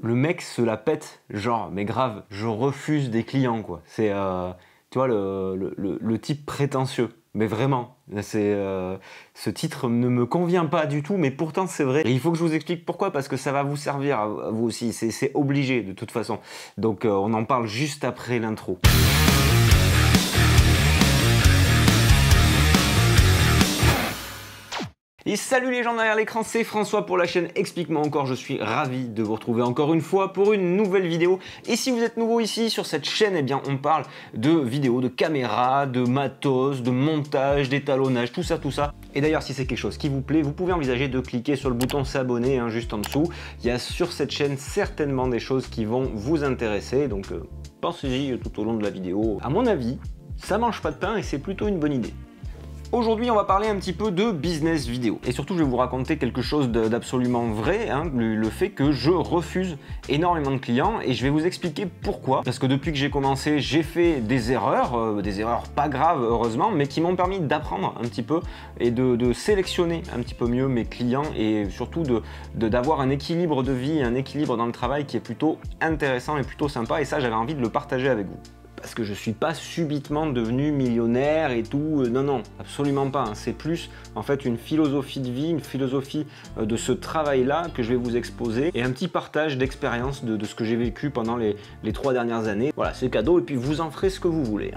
le mec se la pète, genre, mais grave, je refuse des clients, quoi. C'est, tu vois, le type prétentieux. Mais vraiment, ce titre ne me convient pas du tout, mais pourtant c'est vrai. Et il faut que je vous explique pourquoi, parce que ça va vous servir à vous aussi, c'est obligé de toute façon. Donc on en parle juste après l'intro. Et salut les gens derrière l'écran, c'est François pour la chaîne Explique-moi encore, je suis ravi de vous retrouver encore une fois pour une nouvelle vidéo. Et si vous êtes nouveau ici sur cette chaîne, eh bien on parle de vidéos, de caméras, de matos, de montage, d'étalonnage, tout ça. Et d'ailleurs si c'est quelque chose qui vous plaît, vous pouvez envisager de cliquer sur le bouton s'abonner juste en dessous. Il y a sur cette chaîne certainement des choses qui vont vous intéresser, donc pensez-y tout au long de la vidéo. À mon avis, ça mange pas de pain et c'est plutôt une bonne idée. Aujourd'hui, on va parler un petit peu de business vidéo. Et surtout, je vais vous raconter quelque chose d'absolument vrai, hein, le fait que je refuse énormément de clients et je vais vous expliquer pourquoi. Parce que depuis que j'ai commencé, j'ai fait des erreurs pas graves heureusement, mais qui m'ont permis d'apprendre un petit peu et de sélectionner un petit peu mieux mes clients et surtout d'avoir un équilibre de vie, un équilibre dans le travail qui est plutôt intéressant et plutôt sympa. Et ça, j'avais envie de le partager avec vous. Parce que je suis pas subitement devenu millionnaire et tout, non, absolument pas. C'est plus en fait une philosophie de vie, une philosophie de ce travail-là que je vais vous exposer et un petit partage d'expérience de ce que j'ai vécu pendant les 3 dernières années. Voilà, c'est cadeau et puis vous en ferez ce que vous voulez.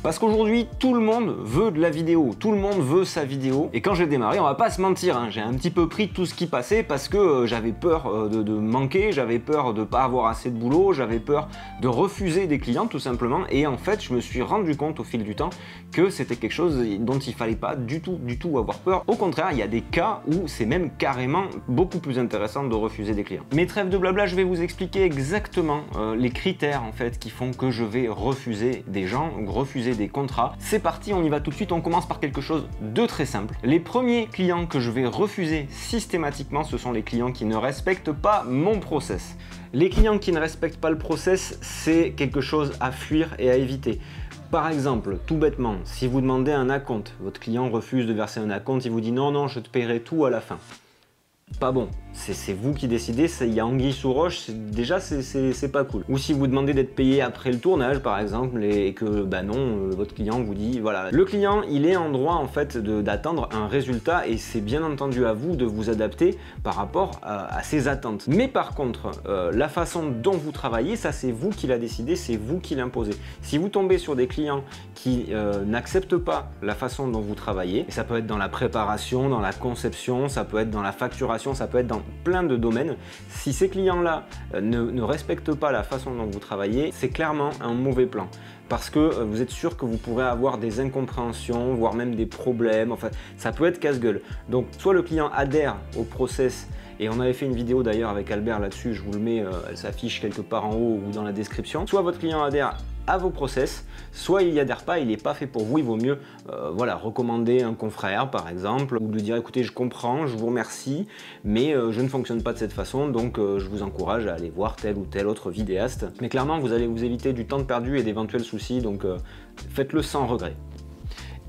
Parce qu'aujourd'hui, tout le monde veut de la vidéo, tout le monde veut sa vidéo. Et quand j'ai démarré, on va pas se mentir, hein, j'ai un petit peu pris tout ce qui passait parce que j'avais peur de manquer, j'avais peur de pas avoir assez de boulot, j'avais peur de refuser des clients tout simplement. Et en fait, je me suis rendu compte au fil du temps que c'était quelque chose dont il fallait pas du tout avoir peur. Au contraire, il y a des cas où c'est même carrément beaucoup plus intéressant de refuser des clients. Mais trêve de blabla, je vais vous expliquer exactement les critères en fait qui font que je vais refuser des gens, refuser des contrats. C'est parti, on y va tout de suite, on commence par quelque chose de très simple. Les premiers clients que je vais refuser systématiquement, ce sont les clients qui ne respectent pas mon process. Les clients qui ne respectent pas le process, c'est quelque chose à fuir et à éviter. Par exemple, tout bêtement, si vous demandez un acompte, votre client refuse de verser un acompte, il vous dit non, je te paierai tout à la fin. Pas bon, c'est vous qui décidez, il y a anguille sous roche, déjà c'est pas cool. Ou si vous demandez d'être payé après le tournage par exemple et que bah non, votre client vous dit voilà. Le client il est en droit en fait d'attendre un résultat et c'est bien entendu à vous de vous adapter par rapport à ses attentes. Mais par contre, la façon dont vous travaillez, ça c'est vous qui l'a décidé, c'est vous qui l'imposez. Si vous tombez sur des clients qui n'acceptent pas la façon dont vous travaillez, et ça peut être dans la préparation, dans la conception, ça peut être dans la facturation, ça peut être dans plein de domaines. Si ces clients-là ne respectent pas la façon dont vous travaillez, c'est clairement un mauvais plan. Parce que vous êtes sûr que vous pourrez avoir des incompréhensions, voire même des problèmes. Enfin, ça peut être casse-gueule. Donc, soit le client adhère au process, et on avait fait une vidéo d'ailleurs avec Albert là-dessus, je vous le mets, elle s'affiche quelque part en haut ou dans la description. Soit votre client adhère à vos process, soit il n'y adhère pas, il n'est pas fait pour vous, il vaut mieux voilà, recommander un confrère par exemple, ou lui dire écoutez je comprends, je vous remercie, mais je ne fonctionne pas de cette façon, donc je vous encourage à aller voir tel ou tel autre vidéaste. Mais clairement vous allez vous éviter du temps perdu et d'éventuels soucis, donc faites-le sans regret.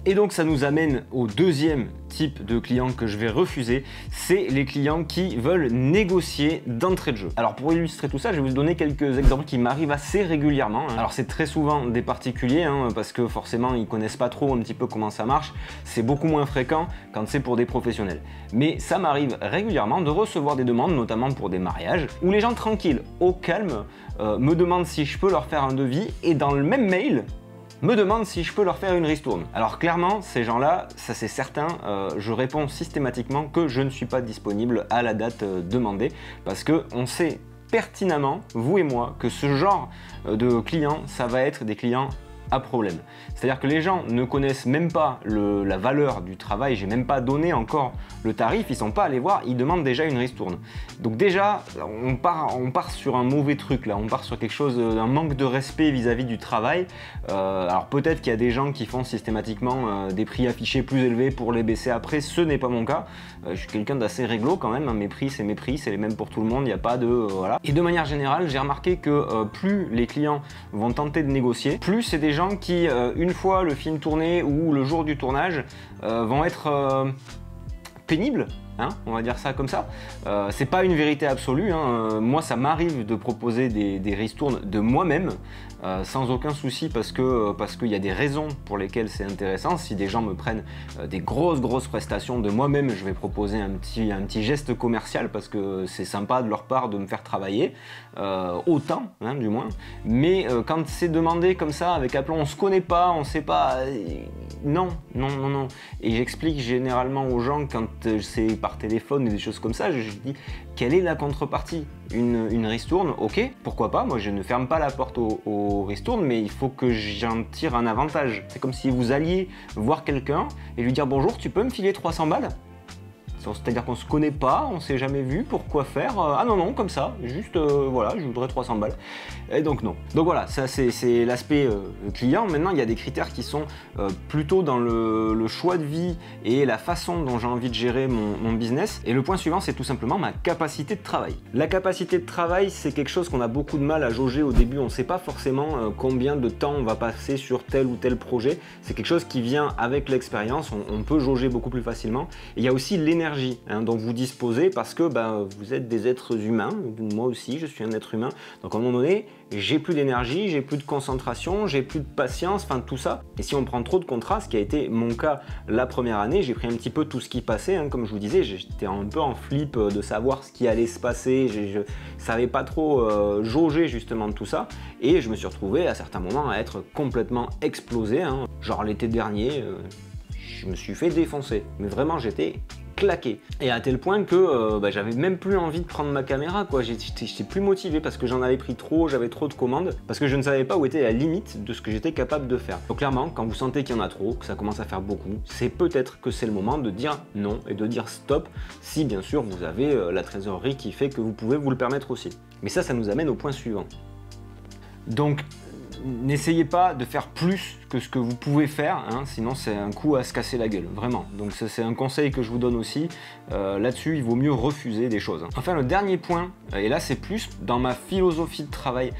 Et donc ça nous amène au deuxième type de clients que je vais refuser, c'est les clients qui veulent négocier d'entrée de jeu. Alors pour illustrer tout ça, je vais vous donner quelques exemples qui m'arrivent assez régulièrement. Alors c'est très souvent des particuliers, parce que forcément ils connaissent pas trop un petit peu comment ça marche. C'est beaucoup moins fréquent quand c'est pour des professionnels. Mais ça m'arrive régulièrement de recevoir des demandes, notamment pour des mariages, où les gens tranquilles, au calme, me demandent si je peux leur faire un devis et dans le même mail, me demande si je peux leur faire une ristourne. Alors clairement, ces gens-là, ça c'est certain, je réponds systématiquement que je ne suis pas disponible à la date demandée parce que on sait pertinemment, vous et moi, que ce genre de clients, ça va être des clients à problème. C'est-à-dire que les gens ne connaissent même pas la valeur du travail, j'ai même pas donné encore le tarif, ils sont pas allés voir, ils demandent déjà une ristourne. Donc déjà, on part sur un mauvais truc là, on part sur quelque chose, un manque de respect vis-à-vis du travail. Alors peut-être qu'il y a des gens qui font systématiquement des prix affichés plus élevés pour les baisser après, ce n'est pas mon cas. Je suis quelqu'un d'assez réglo quand même, mes prix, c'est les mêmes pour tout le monde, il n'y a pas de... voilà. Et de manière générale, j'ai remarqué que plus les clients vont tenter de négocier, plus c'est des gens qui, une fois le film tourné ou le jour du tournage, vont être pénibles hein, on va dire ça comme ça. C'est pas une vérité absolue, hein. Moi ça m'arrive de proposer des ristournes de moi-même, sans aucun souci, parce qu'il y a des raisons pour lesquelles c'est intéressant. Si des gens me prennent des grosses prestations de moi-même, je vais proposer un petit geste commercial parce que c'est sympa de leur part de me faire travailler, autant, hein, du moins. Mais quand c'est demandé comme ça, avec aplomb, on se connaît pas, on sait pas, non. Et j'explique généralement aux gens quand c'est par téléphone ou des choses comme ça, je dis quelle est la contrepartie? Une ristourne, ok, pourquoi pas, moi je ne ferme pas la porte aux ristournes, mais il faut que j'en tire un avantage. C'est comme si vous alliez voir quelqu'un et lui dire bonjour, tu peux me filer 300 balles? C'est-à-dire qu'on se connaît pas, on s'est jamais vu, pourquoi faire? Ah non, comme ça, juste voilà, je voudrais 300 balles. Et donc non. Donc voilà, ça c'est l'aspect client. Maintenant, il y a des critères qui sont plutôt dans le choix de vie et la façon dont j'ai envie de gérer mon business. Et le point suivant, c'est tout simplement ma capacité de travail. La capacité de travail, c'est quelque chose qu'on a beaucoup de mal à jauger au début. On ne sait pas forcément combien de temps on va passer sur tel ou tel projet. C'est quelque chose qui vient avec l'expérience, on peut jauger beaucoup plus facilement. Et il y a aussi l'énergie, hein, dont vous disposez, parce que vous êtes des êtres humains, moi aussi je suis un être humain, donc à un moment donné j'ai plus d'énergie, j'ai plus de concentration, j'ai plus de patience, enfin tout ça. Et si on prend trop de contrats, ce qui a été mon cas la première année, j'ai pris un petit peu tout ce qui passait, hein, comme je vous disais, j'étais un peu en flip de savoir ce qui allait se passer, je savais pas trop jauger justement de tout ça, et je me suis retrouvé à certains moments à être complètement explosé, hein. Genre l'été dernier, je me suis fait défoncer, mais vraiment j'étais claqué, et à tel point que j'avais même plus envie de prendre ma caméra, quoi. J'étais plus motivé parce que j'en avais pris trop, j'avais trop de commandes, parce que je ne savais pas où était la limite de ce que j'étais capable de faire. Donc clairement, quand vous sentez qu'il y en a trop, que ça commence à faire beaucoup, c'est peut-être que c'est le moment de dire non et de dire stop, si bien sûr vous avez la trésorerie qui fait que vous pouvez vous le permettre aussi. Mais ça nous amène au point suivant. Donc n'essayez pas de faire plus que ce que vous pouvez faire, hein, sinon c'est un coup à se casser la gueule, vraiment. Donc ça c'est un conseil que je vous donne aussi, là-dessus il vaut mieux refuser des choses. Enfin le dernier point, et là c'est plus dans ma philosophie de travail,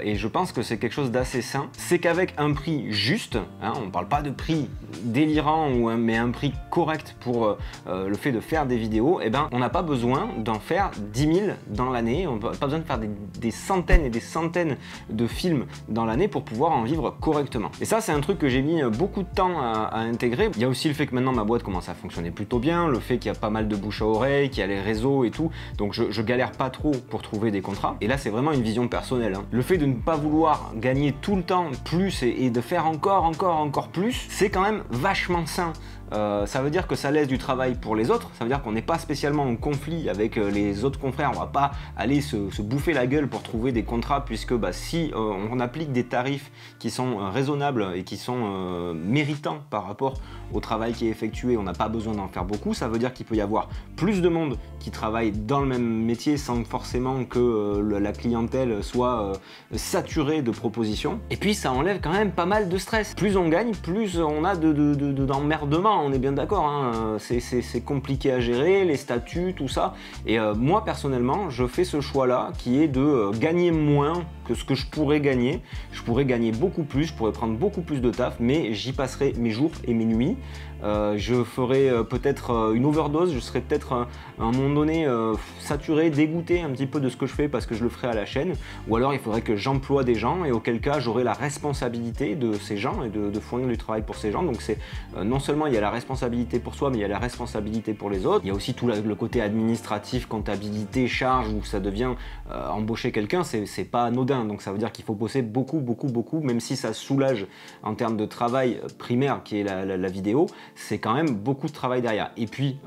et je pense que c'est quelque chose d'assez sain, c'est qu'avec un prix juste, hein, on ne parle pas de prix délirant, mais un prix correct pour le fait de faire des vidéos, et on n'a pas besoin d'en faire 10 000 dans l'année, on n'a pas besoin de faire des centaines et des centaines de films dans l'année pour pouvoir en vivre correctement. Et ça c'est un truc que j'ai mis beaucoup de temps à intégrer. Il y a aussi le fait que maintenant ma boîte commence à fonctionner plutôt bien, le fait qu'il y a pas mal de bouche à oreille, qu'il y a les réseaux et tout, donc je galère pas trop pour trouver des contrats. Et là c'est vraiment une vision personnelle, hein. Le fait de ne pas vouloir gagner tout le temps plus et de faire encore plus, c'est quand même vachement sain. Ça veut dire que ça laisse du travail pour les autres, ça veut dire qu'on n'est pas spécialement en conflit avec les autres confrères, on va pas aller se bouffer la gueule pour trouver des contrats, puisque si on applique des tarifs qui sont raisonnables et qui sont méritants par rapport au travail qui est effectué, on n'a pas besoin d'en faire beaucoup. Ça veut dire qu'il peut y avoir plus de monde qui travaille dans le même métier sans forcément que la clientèle soit saturée de propositions, et puis ça enlève quand même pas mal de stress. Plus on gagne, plus on a d'emmerdement, on est bien d'accord, hein. C'est compliqué à gérer, les statuts, tout ça, et moi personnellement je fais ce choix là qui est de gagner moins que ce que je pourrais gagner. Je pourrais gagner beaucoup plus, je pourrais prendre beaucoup plus de taf, mais j'y passerai mes jours et mes nuits. Je ferai peut-être une overdose, je serai peut-être à un moment donné saturé, dégoûté un petit peu de ce que je fais parce que je le ferai à la chaîne, ou alors il faudrait que j'emploie des gens, et auquel cas j'aurai la responsabilité de ces gens et de fournir du travail pour ces gens. Donc c'est non seulement il y a la responsabilité pour soi, mais il y a la responsabilité pour les autres. Il y a aussi tout le côté administratif, comptabilité, charge, où ça devient embaucher quelqu'un, c'est pas anodin. Donc ça veut dire qu'il faut bosser beaucoup, même si ça soulage en termes de travail primaire qui est la vidéo, c'est quand même beaucoup de travail derrière. Et puis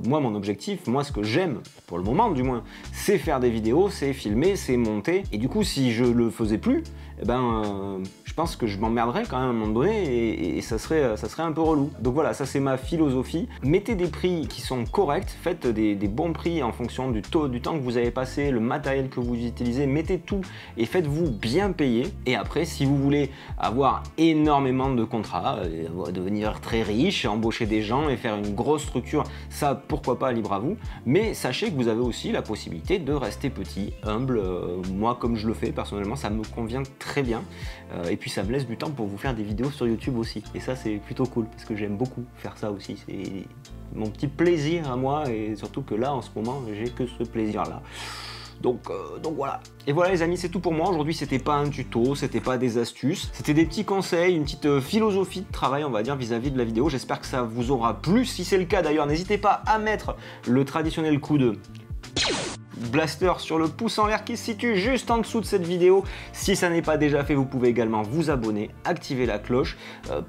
moi mon objectif, moi ce que j'aime pour le moment du moins, c'est faire des vidéos, c'est filmer, c'est monter, et du coup si je le faisais plus, je pense que je m'emmerderais quand même à un moment donné, et ça serait un peu relou. Donc voilà, ça c'est ma philosophie. Mettez des prix qui sont corrects, faites des bons prix en fonction du temps que vous avez passé, le matériel que vous utilisez, mettez tout et faites-vous bien payer. Et après, si vous voulez avoir énormément de contrats, devenir très riche, embaucher des gens et faire une grosse structure, ça pourquoi pas, libre à vous. Mais sachez que vous avez aussi la possibilité de rester petit, humble. Moi comme je le fais personnellement, ça me convient très bien. Et puis puis ça me laisse du temps pour vous faire des vidéos sur YouTube aussi. Et ça c'est plutôt cool, parce que j'aime beaucoup faire ça aussi. C'est mon petit plaisir à moi, et surtout que là en ce moment j'ai que ce plaisir là. Donc voilà. Et voilà les amis, c'est tout pour moi. Aujourd'hui c'était pas un tuto, c'était pas des astuces, c'était des petits conseils, une petite philosophie de travail on va dire vis-à-vis de la vidéo. J'espère que ça vous aura plu. Si c'est le cas d'ailleurs, n'hésitez pas à mettre le traditionnel coup de blaster sur le pouce en l'air qui se situe juste en dessous de cette vidéo. Si ça n'est pas déjà fait, vous pouvez également vous abonner, activer la cloche,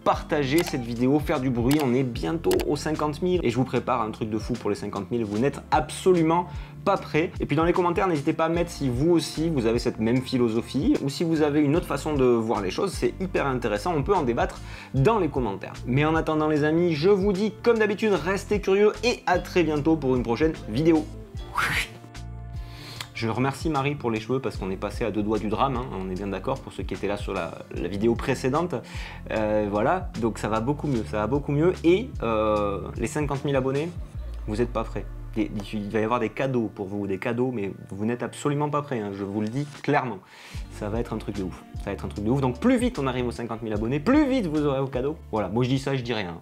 partager cette vidéo, faire du bruit. On est bientôt aux 50 000 et je vous prépare un truc de fou pour les 50 000. Vous n'êtes absolument pas prêts. Et puis dans les commentaires, n'hésitez pas à mettre si vous aussi vous avez cette même philosophie ou si vous avez une autre façon de voir les choses. C'est hyper intéressant, on peut en débattre dans les commentaires. Mais en attendant les amis, je vous dis comme d'habitude, restez curieux et à très bientôt pour une prochaine vidéo. Je remercie Marie pour les cheveux parce qu'on est passé à 2 doigts du drame, hein. On est bien d'accord pour ceux qui étaient là sur la vidéo précédente. Voilà, donc ça va beaucoup mieux, et les 50 000 abonnés, vous n'êtes pas prêts. Il va y avoir des cadeaux pour vous, des cadeaux, mais vous n'êtes absolument pas prêts, hein, je vous le dis clairement. Ça va être un truc de ouf, ça va être un truc de ouf. Donc plus vite on arrive aux 50 000 abonnés, plus vite vous aurez vos cadeaux. Voilà, moi je dis ça, je dis rien.